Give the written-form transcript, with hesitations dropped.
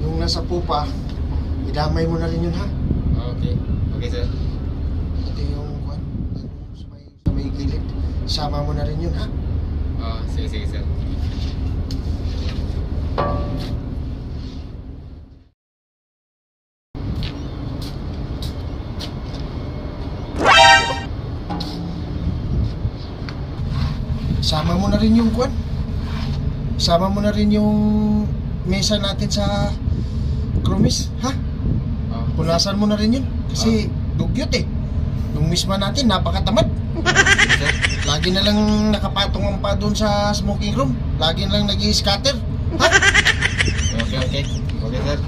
Yung nasa pupa, idamay mo na rin yun, ha? Okay. Okay, sir. Ito yung kwan, sa may gilid. Sama mo na rin yun, ha? Sige, sige, sir. Sama mo na rin yung kwan. Sama mo na rin yung mesa natin sa Chromis, ha? Punasan mo na rin yun. Kasi dugyot eh. Yung misma natin, napakatamad. Sige, sir. Lagi na lang nakapatong ang pa doon sa smoking room. Lagi na lang nag-i-scatter. Ha? Okay, okay. Okay, sir.